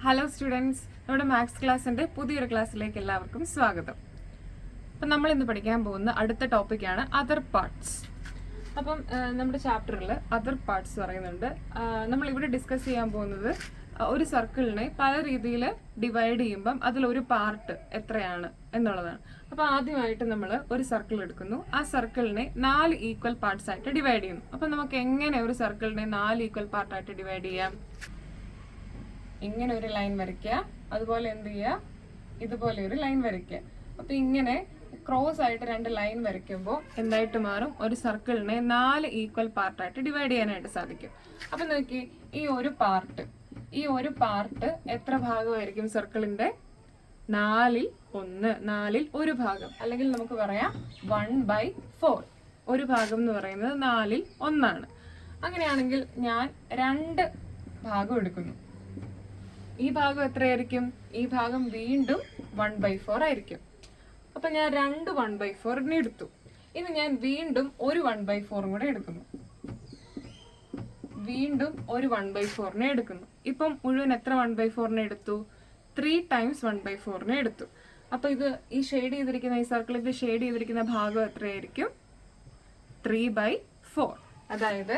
Hello students, നമ്മുടെ maths ക്ലാസ്സിന്റെ പുതിയൊരു ക്ലാസ്സിലേക്ക് എല്ലാവർക്കും സ്വാഗതം. അപ്പം നമ്മൾ ഇന്ന് പഠിക്കാൻ പോകുന്ന അടുത്ത ടോപ്പിക്കാണ് അതർ പാർട്സ്. അപ്പം നമ്മുടെ ചാപ്റ്ററിൽ അതർ പാർട്സ് പറയുന്നുണ്ട്. നമ്മൾ ഇവിടെ ഡിസ്കസ് ചെയ്യാൻ പോകുന്നത് ഒരു സർക്കിളിനെ പല രീതിയിൽ ഡിവൈഡ് ചെയ്യുമ്പം അതിലൊരു പാർട്ട് എത്രയാണ് എന്നുള്ളതാണ്. അപ്പോൾ ആദ്യമായിട്ട് നമ്മൾ ഒരു സർക്കിൾ എടുക്കുന്നു. ആ സർക്കിളിനെ 4 ഈക്വൽ പാർട്സ് ആയിട്ട് ഡിവൈഡ് ചെയ്യുന്നു. അപ്പം നമുക്ക് എങ്ങനെ ഒരു സർക്കിളിനെ 4 ഈക്വൽ പാർട്ടായിട്ട് ഡിവൈഡ് ചെയ്യാം? ഇങ്ങനെ ഒരു ലൈൻ വരയ്ക്കുക, അതുപോലെ എന്ത് ചെയ്യുക, ഇതുപോലെ ഒരു ലൈൻ വരയ്ക്കുക. അപ്പൊ ഇങ്ങനെ ക്രോസ് ആയിട്ട് 2 ലൈൻ വരയ്ക്കുമ്പോൾ എന്തായിട്ട് മാറും? ഒരു സർക്കിളിനെ 4 ഈക്വൽ പാർട്ടായിട്ട് ഡിവൈഡ് ചെയ്യാനായിട്ട് സാധിക്കും. അപ്പൊ നോക്കി, ഈ ഒരു പാർട്ട് എത്ര ഭാഗമായിരിക്കും സർക്കിളിന്റെ? 4ൽ 1 ഭാഗം, അല്ലെങ്കിൽ നമുക്ക് പറയാം 1/4. ഒരു ഭാഗം എന്ന് പറയുന്നത് 4ൽ 1. അങ്ങനെയാണെങ്കിൽ ഞാൻ 2 ഭാഗം എടുക്കുന്നു. ഈ ഭാഗം എത്രയായിരിക്കും? ഈ ഭാഗം വീണ്ടും 1/4 ആയിരിക്കും. അപ്പൊ ഞാൻ 2 1/4 എടുത്തു. ഇനി ഞാൻ വീണ്ടും ഒരു 1/4 കൂടെ എടുക്കുന്നു. വീണ്ടും ഒരു 1/4 എടുക്കുന്നു. ഇപ്പം മുഴുവൻ എത്ര 1/4 എടുത്തു? 3 ടൈംസ് 1/4 എടുത്തു. അപ്പൊ ഇത് ഈ ഷെയ്ഡ് ചെയ്തിരിക്കുന്ന, ഈ സർക്കിളിൽ ഷെയ്ഡ് ചെയ്തിരിക്കുന്ന ഭാഗം എത്രയായിരിക്കും? 3/4. അതായത്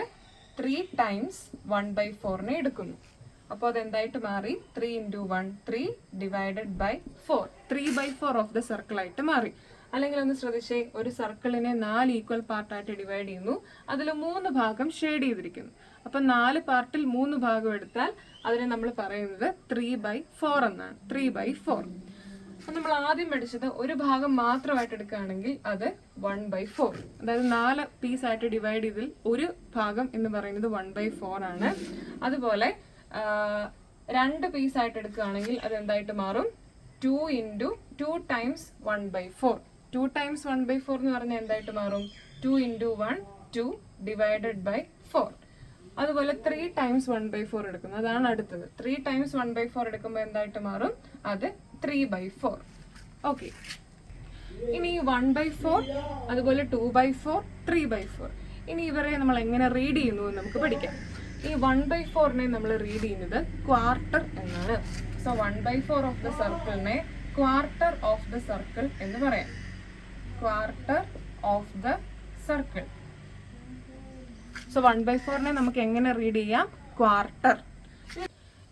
3 ടൈംസ് 1/4 എടുക്കുന്നു. അപ്പോൾ അതെന്തായിട്ട് മാറി? 3 × 1 3 divided by 4, 3/4 of the circle ആയിട്ട് മാറി. അല്ലെങ്കിൽ ഒന്ന് ശ്രദ്ധിച്ചേ, ഒരു സർക്കിളിനെ 4 ഈക്വൽ പാർട്ടായിട്ട് ഡിവൈഡ് ചെയ്യുന്നു. അതിൽ 3 ഭാഗം ഷെയ്ഡ് ചെയ്തിരിക്കുന്നു. അപ്പൊ 4 പാർട്ടിൽ 3 ഭാഗം എടുത്താൽ അതിനെ നമ്മൾ പറയുന്നത് 3/4 എന്നാണ്. 3/4. അപ്പൊ നമ്മൾ ആദ്യം പഠിച്ചത് ഒരു ഭാഗം മാത്രമായിട്ട് എടുക്കുകയാണെങ്കിൽ അത് 1/4. അതായത് 4 പീസായിട്ട് ഡിവൈഡ് ചെയ്തതിൽ ഒരു ഭാഗം എന്ന് പറയുന്നത് 1/4 ആണ്. അതുപോലെ 2 പീസായിട്ട് എടുക്കുകയാണെങ്കിൽ അത് എന്തായിട്ട് മാറും? 2 ടൈംസ് 1/4. 2 ടൈംസ് 1/4 എന്ന് പറഞ്ഞാൽ എന്തായിട്ട് മാറും? 2 × 1 2 ഡിവൈഡഡ് ബൈ 4. അതുപോലെ 3 ടൈംസ് 1/4 എടുക്കുന്നു. അതാണ് അടുത്തത്. 3 ടൈംസ് 1/4 എടുക്കുമ്പോൾ എന്തായിട്ട് മാറും? അത് 3/4. ഓക്കെ, ഇനി 1/4, അതുപോലെ 2/4, 3/4. ഇനി ഇവരെ നമ്മൾ എങ്ങനെ റീഡ് ചെയ്യുന്നു എന്ന് നമുക്ക് പഠിക്കാം. ഈ 1/4 നമ്മൾ റീഡ് ചെയ്യുന്നത് ക്വാർട്ടർ എന്നാണ്. സോ 1/4 ഓഫ് ദ സർക്കിളിനെ ക്വാർട്ടർ ഓഫ് ദ സർക്കിൾ എന്ന് പറയാം. Quarter of the circle. So 1/4 നമുക്ക് എങ്ങനെ റീഡ് ചെയ്യാം? ക്വാർട്ടർ.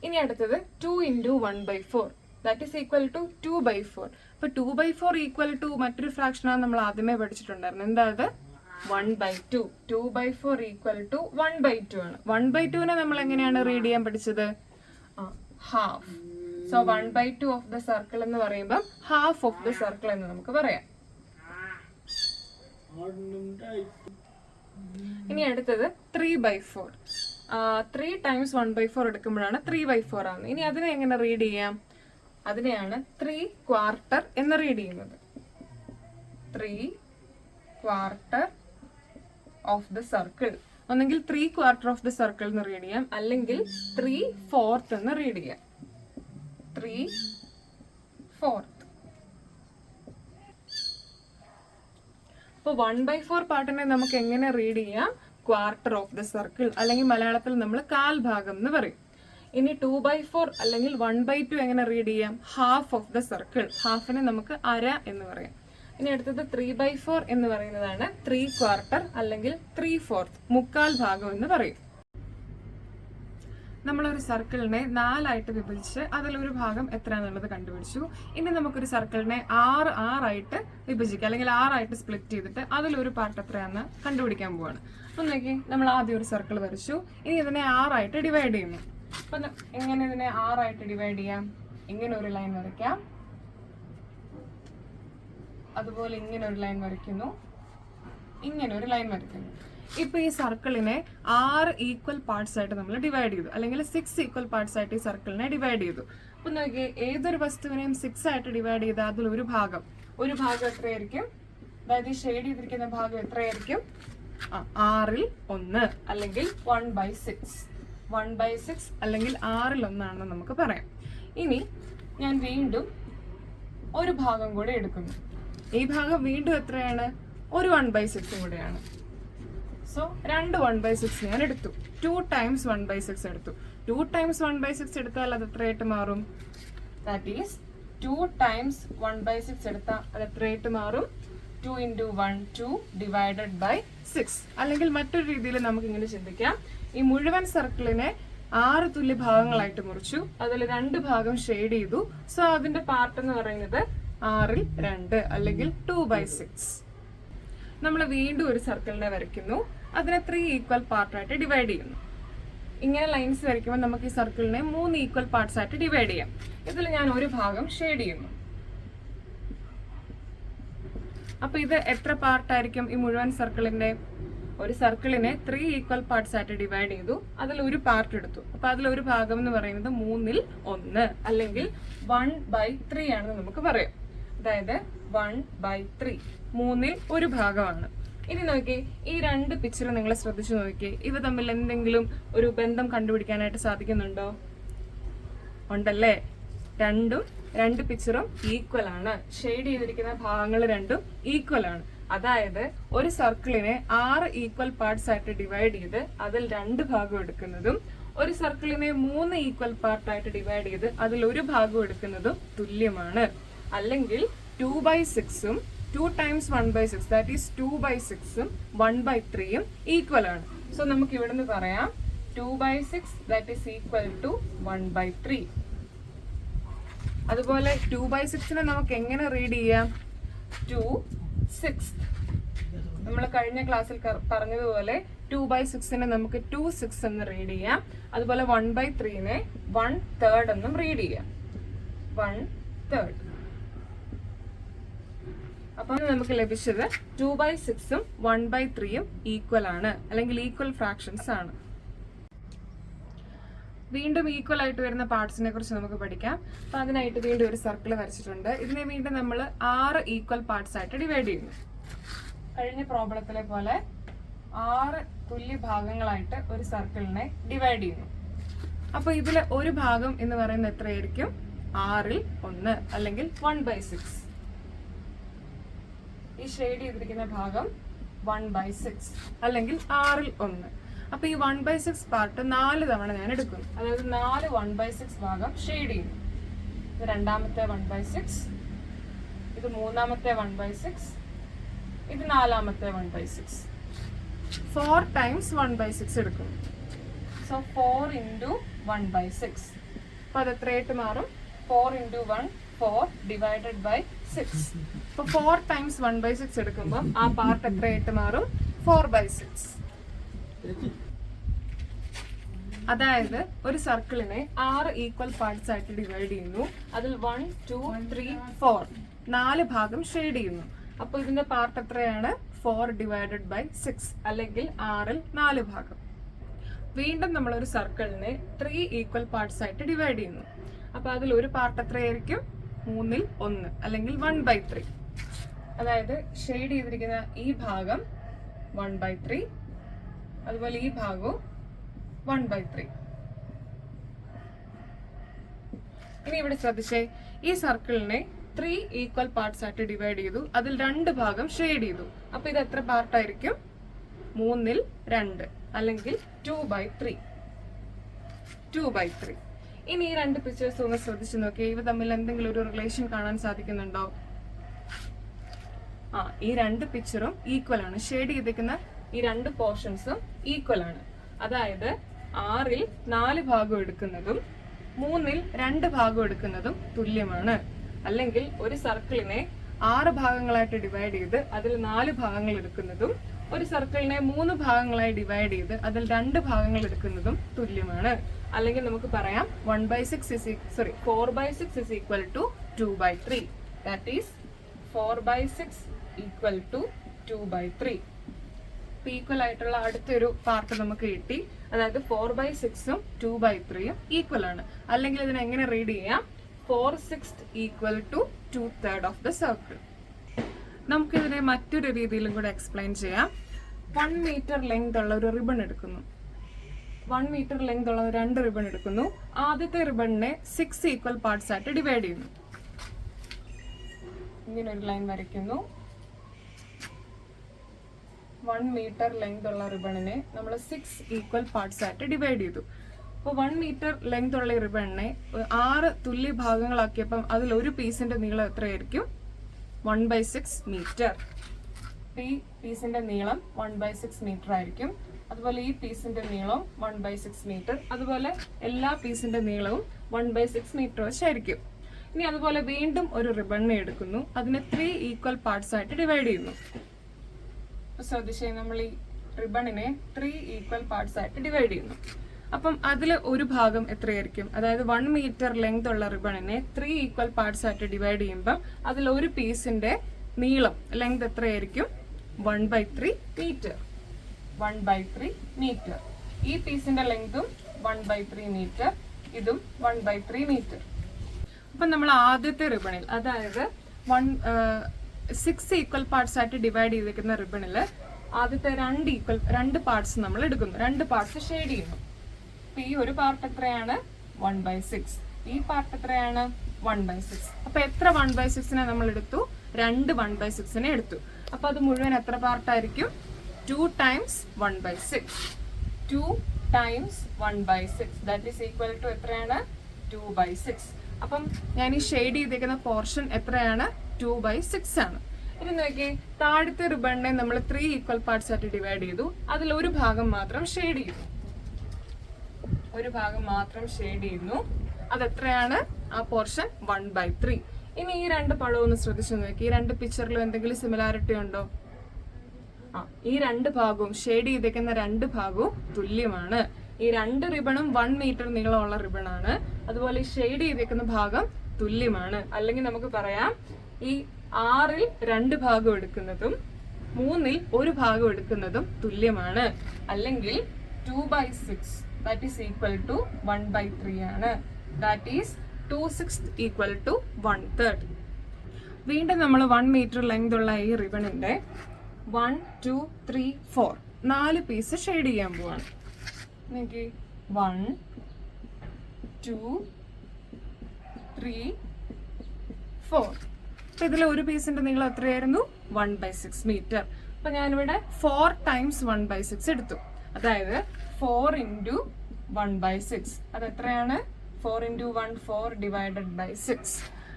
ഇനി അടുത്തത് 2 × 1/4, ദാറ്റ് ഈസ് ഈക്വൽ ടു 2/4. അപ്പൊ 2/4 ഈക്വൽ ടു മറ്റൊരു ഫ്രാക്ഷനാണ് നമ്മൾ ആദ്യമേ പഠിച്ചിട്ടുണ്ടായിരുന്നു. എന്താ അത്? 1/2. 2/4 ഈക്വൽ ടു 1/2 ആണ്. 1/2 നമ്മൾ എങ്ങനെയാണ് റീഡ് ചെയ്യാൻ പഠിച്ചത്? Half. So 1/2 of the circle എന്ന് പറയുമ്പോൾ ഹാഫ് ഓഫ് ദ സർക്കിൾ എന്ന് നമുക്ക് പറയാം. ഇനി അടുത്തത് 3/4. 3 ടൈംസ് 1/4 എടുക്കുമ്പോഴാണ് 3/4 ആവുന്നത്. ഇനി അതിനെ എങ്ങനെ റീഡ് ചെയ്യാം? അതിനെയാണ് 3 ക്വാർട്ടർ എന്ന് റീഡ് ചെയ്യുന്നത്. 3 ക്വാർട്ടർ ഓഫ് ദ സർക്കിൾ. ഒന്നെങ്കിൽ 3 ക്വാർട്ടർ ഓഫ് ദ സർക്കിൾ എന്ന് റീഡ് ചെയ്യാം, അല്ലെങ്കിൽ 3/4 എന്ന് റീഡ് ചെയ്യാം. 3/4. അപ്പോൾ 1/4 പാർട്ടിനെ നമുക്ക് എങ്ങനെ റീഡ് ചെയ്യാം? ക്വാർട്ടർ ഓഫ് ദ സർക്കിൾ, അല്ലെങ്കിൽ മലയാളത്തിൽ നമ്മൾ കാൽ ഭാഗം എന്ന് പറയും. ഇനി 2/4 അല്ലെങ്കിൽ 1/2 എങ്ങനെ റീഡ് ചെയ്യാം? Half of the circle. ഹാഫിനെ നമുക്ക് അര എന്ന് പറയാം. ഇനി അടുത്തത് 3/4 എന്ന് പറയുന്നതാണ് 3 ക്വാർട്ടർ അല്ലെങ്കിൽ 3/4, മുക്കാൽ ഭാഗം എന്ന് പറയും. നമ്മളൊരു സർക്കിളിനെ 4 ആയിട്ട് വിഭജിച്ച് അതിലൊരു ഭാഗം എത്രയാണെന്നുള്ളത് കണ്ടുപിടിച്ചു. ഇനി നമുക്കൊരു സർക്കിളിനെ 6 ആയിട്ട് വിഭജിക്കുക, അല്ലെങ്കിൽ 6 ആയിട്ട് സ്പ്ലിറ്റ് ചെയ്തിട്ട് അതിലൊരു പാർട്ട് എത്രയാണെന്ന് കണ്ടുപിടിക്കാൻ പോവാണ്. അപ്പം നോക്കി, നമ്മൾ ആദ്യം ഒരു സർക്കിൾ വരച്ചു. ഇനി ഇതിനെ 6 ആയിട്ട് ഡിവൈഡ് ചെയ്യുന്നു. അപ്പൊ എങ്ങനെ ഇതിനെ 6 ആയിട്ട് ഡിവൈഡ് ചെയ്യാം? ഇങ്ങനെ ഒരു ലൈൻ വരയ്ക്കാം, അതുപോലെ ഇങ്ങനെ ഒരു ലൈൻ വരയ്ക്കുന്നു, ഇങ്ങനെ ഒരു ലൈൻ വരയ്ക്കുന്നു. ഇപ്പൊ ഈ സർക്കിളിനെ 6 ഈക്വൽ പാർട്സ് ആയിട്ട് നമ്മൾ ഡിവൈഡ് ചെയ്തു, അല്ലെങ്കിൽ 6 ഈക്വൽ പാർട്സ് ആയിട്ട് ഈ സർക്കിളിനെ ഡിവൈഡ് ചെയ്തു. അപ്പൊ നോക്കിയേ, ഏതൊരു വസ്തുവിനെയും 6 ആയിട്ട് ഡിവൈഡ് ചെയ്താൽ അതിൽ ഒരു ഭാഗം എത്രയായിരിക്കും? അതായത് ഈ ഷെയ്ഡ് ചെയ്തിരിക്കുന്ന ഭാഗം എത്രയായിരിക്കും? 6ൽ 1, അല്ലെങ്കിൽ 1/6. 1/6 അല്ലെങ്കിൽ 6ൽ 1 ആണെന്ന് നമുക്ക് പറയാം. ഇനി ഞാൻ വീണ്ടും ഒരു ഭാഗം കൂടെ എടുക്കുന്നു. ഈ ഭാഗം വീണ്ടും എത്രയാണ്? ഒരു 1/6 കൂടെയാണ്. സോ 2 1/6 ഞാൻ എടുത്തു. 2 ടൈംസ് 1/6 എടുത്തു. 2 times 1/6 എടുത്താൽ അത് എത്രയായിട്ട് മാറും? ദാറ്റ് ഈസ് 2 times 1/6 എടുത്താൽ അത് എത്രയായിട്ട് മാറും? 2 into 1 2 divided by 6. അല്ലെങ്കിൽ മറ്റൊരു രീതിയിൽ നമുക്ക് ഇങ്ങനെ ചിന്തിക്കാം. ഈ മുഴുവൻ സർക്കിളിനെ 6 തുല്യ ഭാഗങ്ങളായിട്ട് മുറിച്ചു, അതിൽ 2 ഭാഗം ഷെയ്ഡ് ചെയ്തു. സോ അതിന്റെ പാർട്ട് എന്ന് പറയുന്നത് 6ൽ 2 അല്ലെങ്കിൽ 2/6. നമ്മൾ വീണ്ടും ഒരു സർക്കിളിനെ വരയ്ക്കുന്നു, അതിനെ 3 ഈക്വൽ പാർട്ടായിട്ട് ഡിവൈഡ് ചെയ്യുന്നു. ഇങ്ങനെ ലൈൻസ് വരയ്ക്കുമ്പോൾ നമുക്ക് ഈ സർക്കിളിനെ 3 ഈക്വൽ പാർട്സ് ആയിട്ട് ഡിവൈഡ് ചെയ്യാം. ഇതിൽ ഞാൻ ഒരു ഭാഗം ഷെയ്ഡ് ചെയ്യുന്നു. അപ്പൊ ഇത് എത്ര പാർട്ടായിരിക്കും ഈ മുഴുവൻ സർക്കിളിന്റെ? ഒരു സർക്കിളിനെ 3 ഈക്വൽ പാർട്സ് ആയിട്ട് ഡിവൈഡ് ചെയ്തു, അതിൽ ഒരു പാർട്ട് എടുത്തു. അപ്പൊ അതിലൊരു ഭാഗം എന്ന് പറയുന്നത് 3ൽ 1 അല്ലെങ്കിൽ 1/3 ആണെന്ന് നമുക്ക് പറയാം. അതായത് 1/3 3ൽ ഒരു ഭാഗമാണ്. ഇനി നോക്കി, ഈ 2 പിക്ചർ നിങ്ങൾ ശ്രദ്ധിച്ചു നോക്കി, ഇവ തമ്മിൽ എന്തെങ്കിലും ഒരു ബന്ധം കണ്ടുപിടിക്കാനായിട്ട് സാധിക്കുന്നുണ്ടോ? ഉണ്ടല്ലേ. 2 പിക്ചറും ഈക്വൽ ആണ്. ഷെയ്ഡ് ചെയ്തിരിക്കുന്ന ഭാഗങ്ങൾ രണ്ടും ഈക്വൽ ആണ്. അതായത് ഒരു സർക്കിളിനെ 6 ഈക്വൽ പാർട്സ് ആയിട്ട് ഡിവൈഡ് ചെയ്ത് അതിൽ 2 ഭാഗം എടുക്കുന്നതും ഒരു സർക്കിളിനെ 3 ഈക്വൽ പാർട്ടായിട്ട് ഡിവൈഡ് ചെയ്ത് അതിൽ ഒരു ഭാഗം എടുക്കുന്നതും തുല്യമാണ്. അല്ലെങ്കിൽ 2/6ഉം 2 times 1/6 that is 2/6ഉം 1/3ഉം ഈക്വൽ ആണ്. സോ നമുക്ക് ഇവിടുന്ന് പറയാം 2/6 that is equal to 1/3. അതുപോലെ 2/6നെ നമുക്ക് എങ്ങനെ റീഡ് ചെയ്യാം? 2/6. നമ്മൾ കഴിഞ്ഞ ക്ലാസ്സിൽ പറഞ്ഞതുപോലെ 2/6നെ നമുക്ക് 2/6 എന്ന് റീഡ് ചെയ്യാം. അതുപോലെ 1/3നെ 1/3 എന്നും റീഡ് ചെയ്യാം. 1/3. അപ്പൊ നമുക്ക് ലഭിച്ചത് 2/6ഉം 1/3ഉം ഈക്വൽ ആണ്, അല്ലെങ്കിൽ ഈക്വൽ ഫ്രാക്ഷൻസ് ആണ്. വീണ്ടും ഈക്വൽ ആയിട്ട് വരുന്ന പാർട്സിനെ കുറിച്ച് നമുക്ക് പഠിക്കാം. അപ്പൊ അതിനായിട്ട് വീണ്ടും ഒരു സർക്കിൾ വരച്ചിട്ടുണ്ട്. ഇതിനെ വീണ്ടും നമ്മൾ 6 ഈക്വൽ പാർട്സ് ആയിട്ട് ഡിവൈഡ് ചെയ്യുന്നു. കഴിഞ്ഞ പ്രോബ്ലത്തിലെ പോലെ 6 തുല്യ ഭാഗങ്ങളായിട്ട് ഒരു സർക്കിളിനെ ഡിവൈഡ് ചെയ്യുന്നു. അപ്പൊ ഇതിലെ ഒരു ഭാഗം എന്ന് പറയുന്നത് എത്രയായിരിക്കും? 6ൽ 1 അല്ലെങ്കിൽ 1/6. ഈ ഷെയ്ഡ് ചെയ്തിരിക്കുന്ന ഭാഗം 1/6 അല്ലെങ്കിൽ 6ൽ 1. അപ്പൊ ഈ 1/6 പാർട്ട് 4 തവണ ഞാൻ എടുക്കുന്നു. അതായത് 4 1/6 ഭാഗം ഷെയ്ഡ് ചെയ്യുന്നു. ഇത് രണ്ടാമത്തെ 1/6, ഇത് മൂന്നാമത്തെ 1/6, ഇത് നാലാമത്തെ 1/6. 4 times 1/6 എടുക്കുന്നു. So 4 into 1/6. അപ്പൊ അത് എത്രയായിട്ട് മാറും? 4 into 1 4 divided by 6. അപ്പൊ 4 times 1/6 എടുക്കുമ്പോൾ ആ പാർട്ട് എത്രയായിട്ട് മാറും? 4/6. അതായത് ഒരു സർക്കിളിനെ 6 ഈക്വൽ പാർട്സ് ആയിട്ട് ഡിവൈഡ് ചെയ്യുന്നു. അതിൽ 1 2 3 4 4 ഭാഗം ഷെയ്ഡ് ചെയ്യുന്നു. അപ്പൊ ഇതിന്റെ പാർട്ട് എത്രയാണ്? 4 divided by 6 അല്ലെങ്കിൽ 6ൽ 4 ഭാഗം. വീണ്ടും നമ്മൾ ഒരു സർക്കിളിനെ 3 ഈക്വൽ പാർട്സ് ആയിട്ട് ഡിവൈഡ് ചെയ്യുന്നു. അപ്പൊ അതിൽ ഒരു പാർട്ട് എത്രയായിരിക്കും? 3ൽ 1 അല്ലെങ്കിൽ 1/3. അതായത് ഷെയ്ഡ് ചെയ്തിരിക്കുന്ന ഈ ഭാഗം 1/3, അതുപോലെ ഈ ഭാഗവും 1/3. ഇനി ഇവിടെ ശ്രദ്ധിച്ചേ, ഈ സർക്കിളിനെ 3 ഈക്വൽ പാർട്സ് ആയിട്ട് ഡിവൈഡ് ചെയ്തു, അതിൽ 2 ഭാഗം ഷെയ്ഡ് ചെയ്തു. അപ്പൊ ഇത് എത്ര പാർട്ടായിരിക്കും? 3ൽ 2 അല്ലെങ്കിൽ 2/3. 2/3. ഇനി ഈ 2 പിക്ചേഴ്സ് ഒന്ന് ശ്രദ്ധിച്ചു നോക്കിയേ, ഇവ തമ്മിൽ എന്തെങ്കിലും ഒരു റിലേഷൻ കാണാൻ സാധിക്കുന്നുണ്ടോ? ഈ 2 പിക്ചറും ഈക്വൽ ആണ്. ഷെയ്ഡ് ചെയ്തിരിക്കുന്ന ഈ 2 പോർഷൻസും ഈക്വൽ ആണ്. അതായത് 6ൽ 4 ഭാഗം എടുക്കുന്നതും 3ൽ 2 ഭാഗം എടുക്കുന്നതും തുല്യമാണ്. അല്ലെങ്കിൽ ഒരു സർക്കിളിനെ 6 ഭാഗങ്ങളായിട്ട് ഡിവൈഡ് ചെയ്ത് അതിൽ 4 ഭാഗങ്ങൾ എടുക്കുന്നതും ഒരു സർക്കിളിനെ 3 ഭാഗങ്ങളായി ഡിവൈഡ് ചെയ്ത് അതിൽ 2 ഭാഗങ്ങൾ എടുക്കുന്നതും തുല്യമാണ്. അല്ലെങ്കിൽ നമുക്ക് പറയാം 4/6 is equal to 2/3. That is 4/6 equal to 2/3. Equal ആയിട്ടുള്ള അടുത്തൊരു പാർട്ട് നമുക്ക് കിട്ടി. അതായത് 4/6ഉം 2/3ഉം ഈക്വൽ ആണ്. അല്ലെങ്കിൽ ഇതിനെ എങ്ങനെ റീഡ് ചെയ്യാം? 4/6 equal to 2/3 of the circle. നമുക്കിതിനെ മറ്റൊരു രീതിയിലും കൂടെ എക്സ്പ്ലെയിൻ ചെയ്യാം. 1 മീറ്റർ ലെങ്ത് ഉള്ള ഒരു റിബൺ എടുക്കുന്നു. 1 മീറ്റർ ലെങ്ത് ഉള്ള 2 റിബൺ എടുക്കുന്നു. ആദ്യത്തെ റിബണിനെ 6 ഈക്വൽ പാർട്സ് ആയിട്ട് ഡിവൈഡ് ചെയ്യുന്നു. ഇങ്ങനെ ഒരു ലൈൻ വരയ്ക്കുന്നു. 1 മീറ്റർ ലെങ്ത് ഉള്ള റിബണിനെ നമ്മൾ 6 ഈക്വൽ പാർട്സ് ആയിട്ട് ഡിവൈഡ് ചെയ്തു. അപ്പോൾ 1 മീറ്റർ ലെങ്ത് ഉള്ള ഈ റിബണിനെ 6 തുല്യ ഭാഗങ്ങളാക്കിയപ്പം അതിൽ ഒരു പീസിന്റെ നീളം എത്രയായിരിക്കും? 1/6 മീറ്റർ. ഈ പീസിന്റെ നീളം 1/6 മീറ്റർ ആയിരിക്കും. അതുപോലെ ഈ പീസിന്റെ നീളം 1/6 മീറ്റർ. അതുപോലെ എല്ലാ പീസിന്റെ നീളവും 1/6 മീറ്റർ വെച്ചായിരിക്കും. ഇനി അതുപോലെ വീണ്ടും ഒരു റിബണിനെ എടുക്കുന്നു, അതിനെ 3 ഈക്വൽ പാർട്സ് ആയിട്ട് ഡിവൈഡ് ചെയ്യുന്നു. ശ്രദ്ധിച്ചേ, നമ്മൾ ഈ റിബണിനെ 3 ഈക്വൽ പാർട്സ് ആയിട്ട് ഡിവൈഡ് ചെയ്യുന്നു. അപ്പം അതിൽ ഒരു ഭാഗം എത്രയായിരിക്കും? അതായത് 1 മീറ്റർ ലെങ്ത് ഉള്ള റിബണിനെ 3 ഈക്വൽ പാർട്സ് ആയിട്ട് ഡിവൈഡ് ചെയ്യുമ്പോൾ അതിൽ ഒരു പീസിന്റെ നീളം ലെങ്ത് എത്രയായിരിക്കും? 1/3 മീറ്റർ. 1/3 മീറ്റർ. ഈ പീസിന്റെ ലെങ്തും 1/3 മീറ്റർ, ഇതും 1/3 മീറ്റർ. അപ്പൊ നമ്മൾ ആദ്യത്തെ റിബണിൽ, അതായത് 6 ഈക്വൽ പാർട്സ് ആയിട്ട് ഡിവൈഡ് ചെയ്തിരിക്കുന്ന റിബണിൽ ആദ്യത്തെ 2 പാർട്സ് നമ്മൾ എടുക്കുന്നു, 2 പാർട്സ് ഷെയ്ഡ് ചെയ്യുന്നു. അപ്പൊ ഈ ഒരു പാർട്ട് എത്രയാണ്? 1/6. ഈ പാർട്ട് എത്രയാണ്? 1/6. അപ്പൊ എത്ര 1/6നെ നമ്മൾ എടുത്തു? 2 1/6നെ എടുത്തു. അപ്പൊ അത് മുഴുവൻ എത്ര പാർട്ടായിരിക്കും? 2 times 1/6. 2 times 1/6 that is equal to എത്രയാണ്? 2/6. അപ്പം ഞാൻ ഈ ഷെയ്ഡ് ചെയ്തേക്കുന്ന പോർഷൻ എത്രയാണ്? 2/6 ആണ്. ഇനി നോക്കി, താഴത്തെ റിബണിനെ നമ്മൾ 3 ഈക്വൽ പാർട്സ് ആയിട്ട് ഡിവൈഡ് ചെയ്തു, അതിൽ ഒരു ഭാഗം മാത്രം ഷെയ്ഡ് ചെയ്യുന്നു. ഒരു ഭാഗം മാത്രം ഷെയ്ഡ് ചെയ്യുന്നു. അതെത്രയാണ്? ആ പോർഷൻ 1/3. ഇനി ഈ 2 പടവും ഒന്ന് ശ്രദ്ധിച്ചു നോക്കി. ഈ 2 പിക്ചറിലും എന്തെങ്കിലും സിമിലാരിറ്റി ഉണ്ടോ? ഈ 2 ഭാഗവും ഷെയ്ഡ് ചെയ്തേക്കുന്ന 2 ഭാഗവും തുല്യമാണ്. ഈ 2 റിബണും 1 മീറ്റർ നീളമുള്ള റിബണാണ്. അതുപോലെ ഈ ഷെയ്ഡ് ചെയ്തേക്കുന്ന ഭാഗം തുല്യമാണ്. അല്ലെങ്കിൽ നമുക്ക് പറയാം, ഈ 6ൽ 2 ഭാഗം എടുക്കുന്നതും 3ൽ 1 ഭാഗം എടുക്കുന്നതും തുല്യമാണ്. അല്ലെങ്കിൽ 2/6 ദാറ്റ് ഈസ് ഈക്വൽ ടു 1/3 ആണ്. That is 2/6 equal to 1/3. വീണ്ടും നമ്മൾ 1 മീറ്റർ ലെങ്ത് ഉള്ള ഈ റിബണിന്റെ 1 2 3 4 4 പീസ് ഷെയ്ഡ് ചെയ്യാൻ പോവാണ്. 1 2 3 4. അപ്പൊ ഇതിൽ ഒരു പീസിന്റെ നീളം എത്രയായിരുന്നു? 1/6 മീറ്റർ. അപ്പൊ ഞാനിവിടെ 4 times 1/6 എടുത്തു. അതായത് 4 into 1/6. അത് എത്രയാണ്? 4 into 1 4 divided by 6.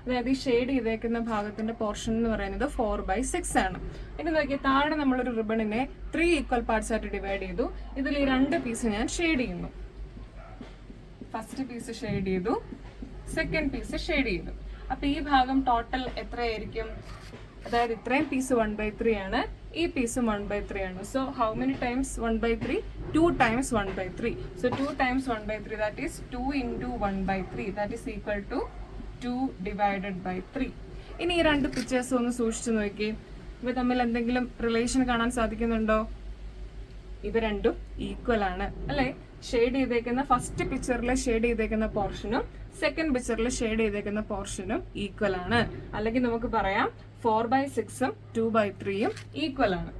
അതായത് ഈ ഷെയ്ഡ് ചെയ്തേക്കുന്ന ഭാഗത്തിന്റെ പോർഷൻ എന്ന് പറയുന്നത് 4/6 ആണ്. ഇനി നോക്കിയാൽ താഴെ നമ്മളൊരു റിബണിനെ 3 ഈക്വൽ പാർട്സ് ആയിട്ട് ഡിവൈഡ് ചെയ്തു. ഇതിൽ ഈ 2 പീസ് ഞാൻ ഷെയ്ഡ് ചെയ്യുന്നു. ഫസ്റ്റ് പീസ് ഷെയ്ഡ് ചെയ്തു, സെക്കൻഡ് പീസ് ഷെയ്ഡ് ചെയ്തു. അപ്പൊ ഈ ഭാഗം ടോട്ടൽ എത്രയായിരിക്കും? അതായത് ഇത്രയും പീസ് 1/3 ആണ്, ഈ പീസും 1/3 ആണ്. So how many times 1/3? 2 times 1/3. So 2 times 1/3 that is 2 into 1/3 that is equal to 2 divided by 3. ഇനി ഈ 2 പിക്ചേഴ്സ് ഒന്ന് സൂക്ഷിച്ചു നോക്കി. ഇവ തമ്മിൽ എന്തെങ്കിലും റിലേഷൻ കാണാൻ സാധിക്കുന്നുണ്ടോ? ഇവ രണ്ടും ഈക്വൽ ആണ് അല്ലെ? ഷെയ്ഡ് ചെയ്തേക്കുന്ന ഫസ്റ്റ് പിക്ചറിൽ ഷെയ്ഡ് ചെയ്തേക്കുന്ന പോർഷനും സെക്കൻഡ് പിക്ചറിൽ ഷെയ്ഡ് ചെയ്തേക്കുന്ന പോർഷനും ഈക്വൽ ആണ്. അല്ലെങ്കിൽ നമുക്ക് പറയാം 4/6ഉം 2/3ഉം ഈക്വൽ ആണ്.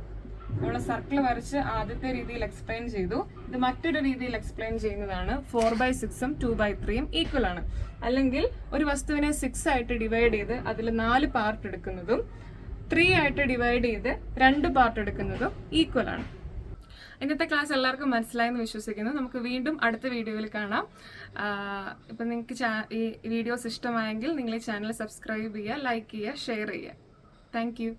നമ്മൾ സർക്കിൾ വരച്ച് ആദ്യത്തെ രീതിയിൽ എക്സ്പ്ലെയിൻ ചെയ്തു. ഇത് മറ്റൊരു രീതിയിൽ എക്സ്പ്ലെയിൻ ചെയ്യുന്നതാണ്. 4/6ഉം 2/3ഉം ഈക്വൽ ആണ്. അല്ലെങ്കിൽ ഒരു വസ്തുവിനെ 6 ആയിട്ട് ഡിവൈഡ് ചെയ്ത് അതിൽ 4 പാർട്ട് എടുക്കുന്നതും 3 ആയിട്ട് ഡിവൈഡ് ചെയ്ത് 2 പാർട്ട് എടുക്കുന്നതും ഈക്വൽ ആണ്. ഇന്നത്തെ ക്ലാസ് എല്ലാവർക്കും മനസ്സിലായെന്ന് വിശ്വസിക്കുന്നു. നമുക്ക് വീണ്ടും അടുത്ത വീഡിയോയിൽ കാണാം. ഇപ്പം നിങ്ങൾക്ക് ഈ വീഡിയോസ് ഇഷ്ടമായെങ്കിൽ നിങ്ങൾ ഈ ചാനൽ സബ്സ്ക്രൈബ് ചെയ്യുക, ലൈക്ക് ചെയ്യുക, ഷെയർ ചെയ്യുക. Thank you.